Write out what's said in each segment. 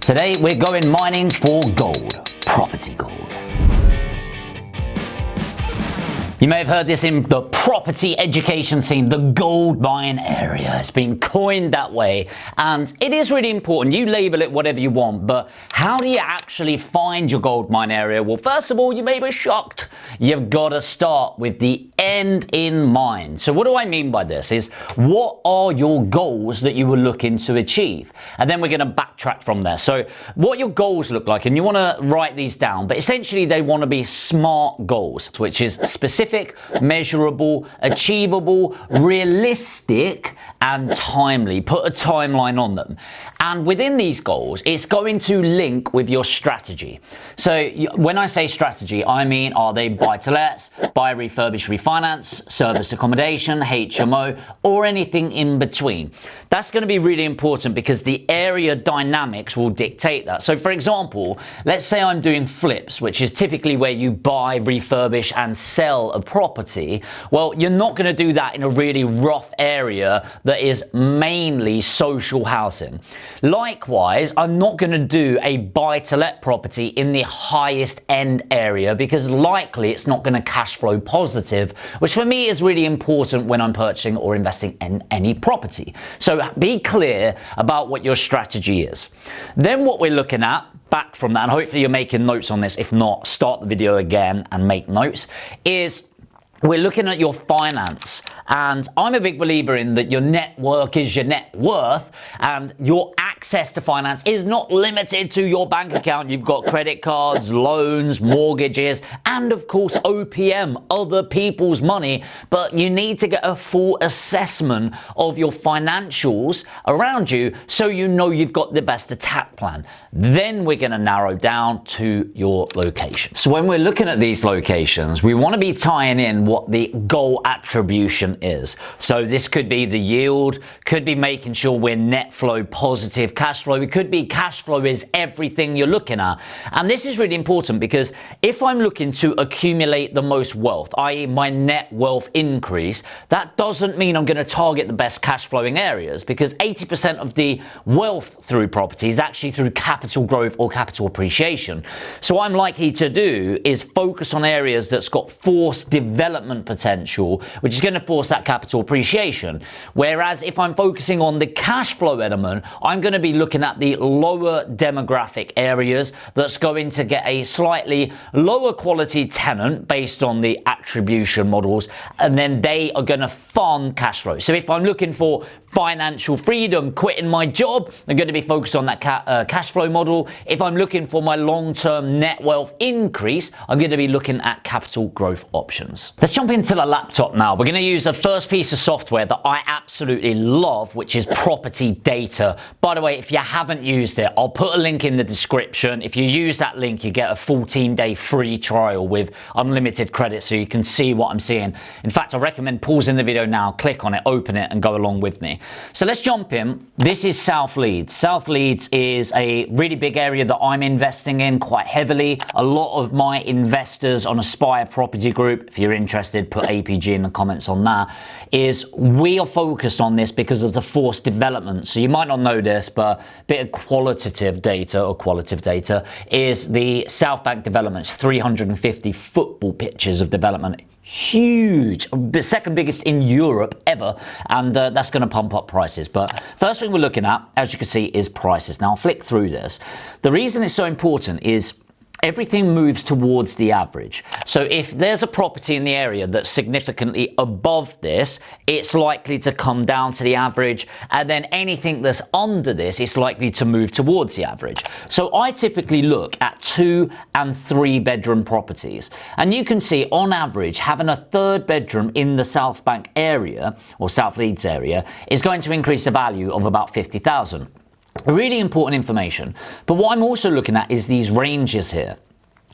Today we're going mining for gold, property gold. You may have heard this in the property education scene, the gold mine area. It's been coined that way, and it is really important. You label it whatever you want, but how do you actually find your gold mine area? Well, first of all, you may be shocked. You've got to start with the end in mind. So what do I mean by this is, what are your goals that you were looking to achieve? And then we're going to backtrack from there. So what your goals look like, and you want to write these down, but essentially they want to be SMART goals, which is specific, measurable, achievable, realistic, and timely. Put a timeline on them. And within these goals, it's going to link with your strategy. So when I say strategy, I mean, are they buy-to-lets, buy, refurbish, refinance, service accommodation, HMO, or anything in between? That's going to be really important because the area dynamics will dictate that. So for example, let's say I'm doing flips, which is typically where you buy, refurbish, and sell a property. Well, you're not going to do that in a really rough area that is mainly social housing. Likewise, I'm not going to do a buy-to-let property in the highest end area because likely it's not going to cash flow positive, which for me is really important when I'm purchasing or investing in any property. So be clear about what your strategy is. Then what we're looking at, back from that, and hopefully you're making notes on this, if not, start the video again and make notes, is we're looking at your finance. And I'm a big believer in that your network is your net worth, and your access to finance is not limited to your bank account. You've got credit cards, loans, mortgages, and of course OPM, other people's money, but you need to get a full assessment of your financials around you so you know you've got the best attack plan. Then we're going to narrow down to your location. So when we're looking at these locations, we want to be tying in what the goal attribution is. So this could be the yield, could be making sure we're net flow positive cash flow. It could be cash flow is everything you're looking at. And this is really important because if I'm looking to accumulate the most wealth, i.e. my net wealth increase, that doesn't mean I'm going to target the best cash flowing areas, because 80% of the wealth through property is actually through capital growth or capital appreciation. So what I'm likely to do is focus on areas that's got forced development potential, which is going to force that capital appreciation. Whereas if I'm focusing on the cash flow element, I'm going to be looking at the lower demographic areas that's going to get a slightly lower quality tenant based on the attribution models, and then they are going to fund cash flow. So if I'm looking for financial freedom, quitting my job, I'm going to be focused on that cash flow model. If I'm looking for my long-term net wealth increase, I'm going to be looking at capital growth options. Let's jump into the laptop now. We're going to use the first piece of software that I absolutely love, which is Property Data. By the way, if you haven't used it, I'll put a link in the description. If you use that link, you get a 14-day free trial with unlimited credit so you can see what I'm seeing. In fact, I recommend pausing the video now, click on it, open it, and go along with me. So let's jump in. This is South Leeds. South Leeds is a really big area that I'm investing in quite heavily. A lot of my investors on Aspire Property Group, if you're interested, put APG in the comments on that, is we are focused on this because of the forced development. So you might not know this, but a bit of qualitative data is the South Bank developments, 350 football pitches of development. Huge, the second biggest in Europe ever, and that's going to pump up prices. But first thing we're looking at, as you can see, is prices. Now I'll flick through this. The reason it's so important is everything moves towards the average. So if there's a property in the area that's significantly above this, it's likely to come down to the average, and then anything that's under this is likely to move towards the average. So I typically look at 2 and 3 bedroom properties, and you can see on average having a 3rd bedroom in the South Bank area or South Leeds area is going to increase the value of about 50,000. Really important information. But what I'm also looking at is these ranges here.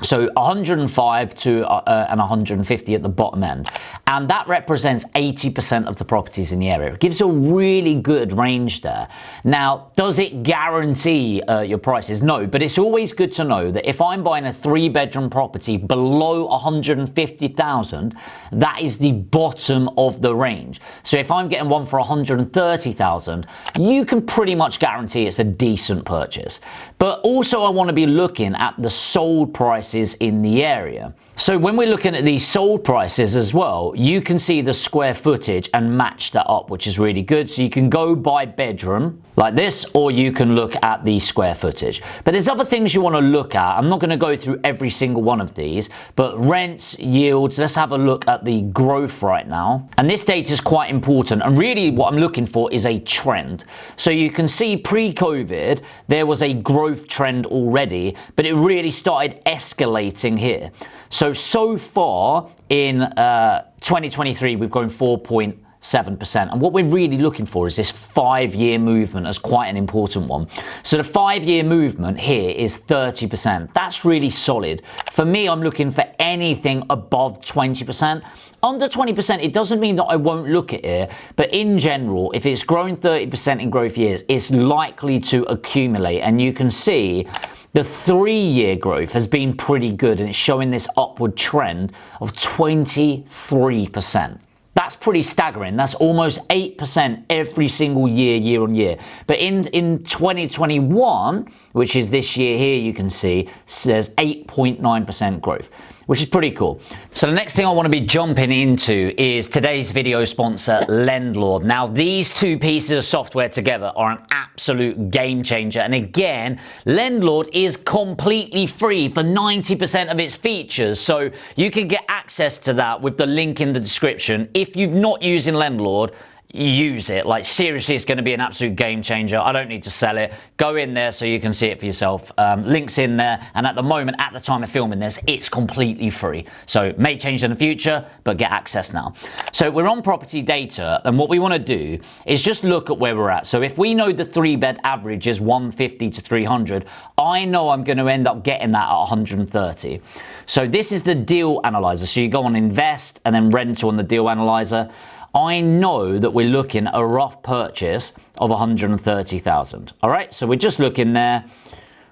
So 105 to and 150 at the bottom end. And that represents 80% of the properties in the area. It gives a really good range there. Now, does it guarantee your prices? No, but it's always good to know that if I'm buying a 3-bedroom property below 150,000, that is the bottom of the range. So if I'm getting one for 130,000, you can pretty much guarantee it's a decent purchase. But also I want to be looking at the sold prices in the area. So when we're looking at these sold prices as well, you can see the square footage and match that up, which is really good. So you can go by bedroom like this, or you can look at the square footage. But there's other things you want to look at. I'm not going to go through every single one of these, but rents, yields, let's have a look at the growth right now. And this data is quite important. And really what I'm looking for is a trend. So you can see pre-COVID, there was a growth trend already, but it really started escalating here. So far in 2023, we've grown 4.7%. And what we're really looking for is this 5-year movement as quite an important one. So the 5-year movement here is 30%. That's really solid. For me, I'm looking for anything above 20%. Under 20%, it doesn't mean that I won't look at it, but in general, if it's growing 30% in growth years, it's likely to accumulate. And you can see the 3-year growth has been pretty good, and it's showing this upward trend of 23%. That's pretty staggering. That's almost 8% every single year, year on year. But in 2021, which is this year here, you can see there's 8.9% growth, which is pretty cool. So the next thing I want to be jumping into is today's video sponsor, Lendlord. Now, these two pieces of software together are an absolute game changer. And again, Lendlord is completely free for 90% of its features. So you can get access to that with the link in the description. If you've not using Lendlord, use it. Like, seriously, it's going to be an absolute game changer. I don't need to sell it. Go in there so you can see it for yourself. Links in there, and at the moment, at the time of filming this, it's completely free. So may change in the future, but get access now. So we're on property data, and what we want to do is just look at where we're at. So if we know the 3-bed average is 150 to 300, I know I'm going to end up getting that at 130. So this is the deal analyzer. So you go on invest and then rental on the deal analyzer. I know that we're looking at a rough purchase of 130,000. All right, so we're just looking there.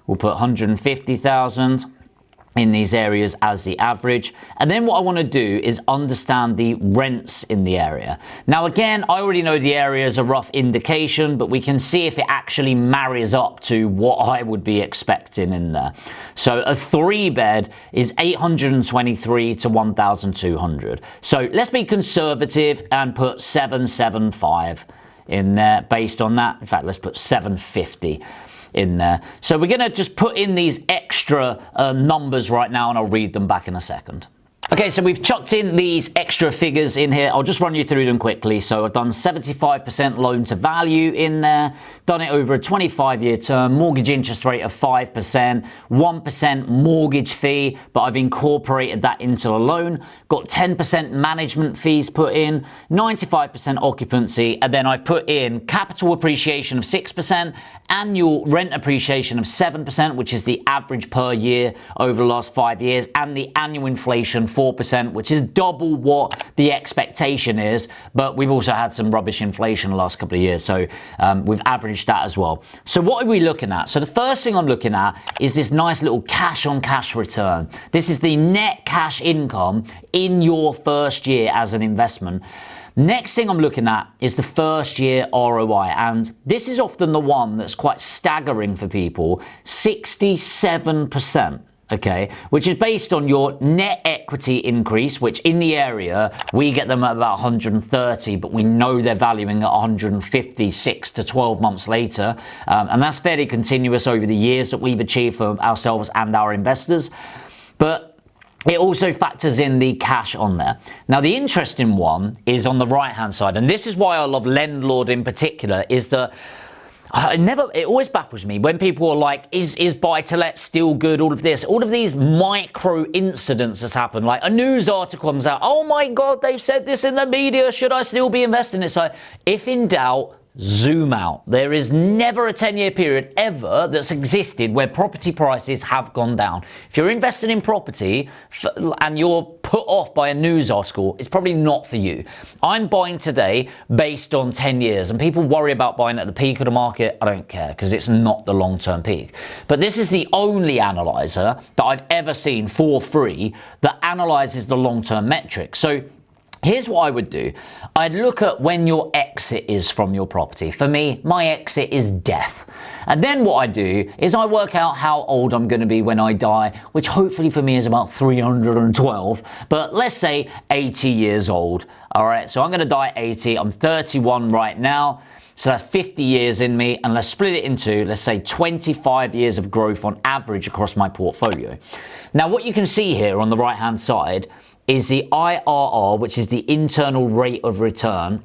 We'll put 150,000 in these areas as the average. And then what I want to do is understand the rents in the area. Now, again, I already know the area is a rough indication, but we can see if it actually marries up to what I would be expecting in there. So a 3-bed is 823 to 1,200. So let's be conservative and put 775 in there based on that. In fact, let's put 750 in there. So we're going to just put in these extra numbers right now, and I'll read them back in a second. Okay, so we've chucked in these extra figures in here. I'll just run you through them quickly. So I've done 75% loan to value in there, done it over a 25-year term, mortgage interest rate of 5%, 1% mortgage fee, but I've incorporated that into a loan, got 10% management fees put in, 95% occupancy, and then I've put in capital appreciation of 6%, annual rent appreciation of 7%, which is the average per year over the last 5 years, and the annual inflation 4%, which is double what the expectation is, but we've also had some rubbish inflation the last couple of years, so we've averaged that as well. So what are we looking at? So the first thing I'm looking at is this nice little cash on cash return. This is the net cash income in your first year as an investment. Next thing I'm looking at is the first year ROI, and this is often the one that's quite staggering for people, 67%. Okay, which is based on your net equity increase, which in the area, we get them at about 130, but we know they're valuing at 150, 6 to 12 months later. And that's fairly continuous over the years that we've achieved for ourselves and our investors. But it also factors in the cash on there. Now, the interesting one is on the right-hand side, and this is why I love Lendlord in particular, is that it always baffles me when people are like, is buy-to-let still good? All of these micro incidents that's happened, like a news article comes out, oh my God, they've said this in the media, should I still be investing? It's like, if in doubt, zoom out. There is never a 10-year period ever that's existed where property prices have gone down. If you're invested in property and you're put off by a news article, it's probably not for you. I'm buying today based on 10 years, and people worry about buying at the peak of the market. I don't care, because it's not the long-term peak. But this is the only analyzer that I've ever seen for free that analyzes the long-term metrics. So here's what I would do. I'd look at when your exit is from your property. For me, my exit is death. And then what I do is I work out how old I'm going to be when I die, which hopefully for me is about 312. But let's say 80 years old. All right, so I'm going to die at 80. I'm 31 right now. So that's 50 years in me, and let's split it into, let's say, 25 years of growth on average across my portfolio. Now, what you can see here on the right-hand side is the IRR, which is the internal rate of return.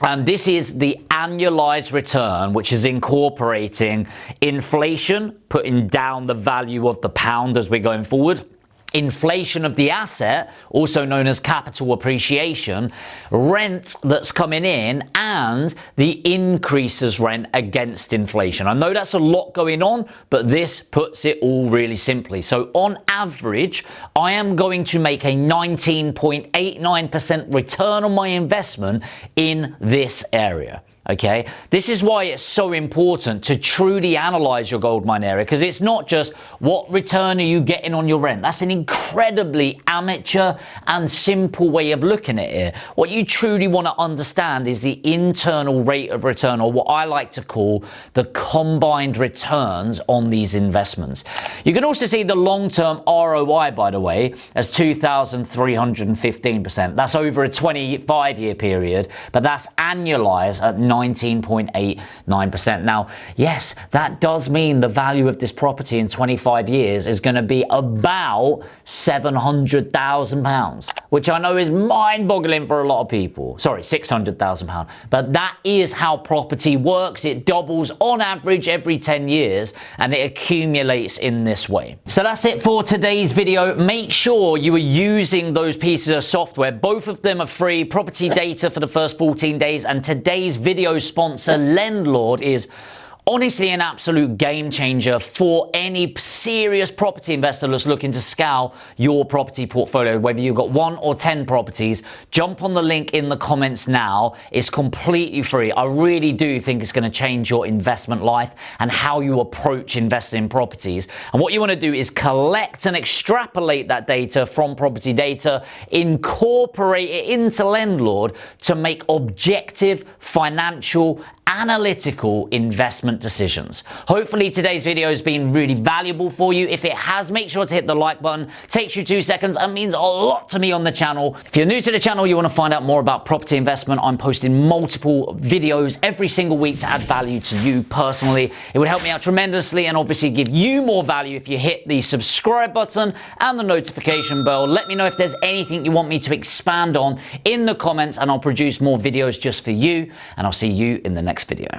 And this is the annualized return, which is incorporating inflation, putting down the value of the pound as we're going forward, inflation of the asset, also known as capital appreciation, rent that's coming in, and the increases rent against inflation. I know that's a lot going on, but this puts it all really simply. So on average, I am going to make a 19.89% return on my investment in this area. Okay, this is why it's so important to truly analyze your goldmine area, because it's not just what return are you getting on your rent. That's an incredibly amateur and simple way of looking at it. What you truly want to understand is the internal rate of return, or what I like to call the combined returns on these investments. You can also see the long-term ROI, by the way, as 2,315%. That's over a 25-year period, but that's annualized at 19.89%. Now, yes, that does mean the value of this property in 25 years is going to be about £700,000, which I know is mind-boggling for a lot of people. Sorry, £600,000. But that is how property works. It doubles on average every 10 years, and it accumulates in this way. So that's it for today's video. Make sure you are using those pieces of software. Both of them are free. Property Data for the first 14 days, and today's video sponsor, Lendlord, is honestly an absolute game changer for any serious property investor that's looking to scale your property portfolio. Whether you've got 1 or 10 properties, jump on the link in the comments now. It's completely free. I really do think it's going to change your investment life and how you approach investing in properties. And what you want to do is collect and extrapolate that data from Property Data, incorporate it into Lendlord to make objective financial analytical investment decisions. Hopefully today's video has been really valuable for you. If it has, make sure to hit the like button. Takes you 2 seconds and means a lot to me on the channel. If you're new to the channel, you want to find out more about property investment, I'm posting multiple videos every single week to add value to you personally. It would help me out tremendously, and obviously give you more value if you hit the subscribe button and the notification bell. Let me know if there's anything you want me to expand on in the comments, and I'll produce more videos just for you, and I'll see you in the next video.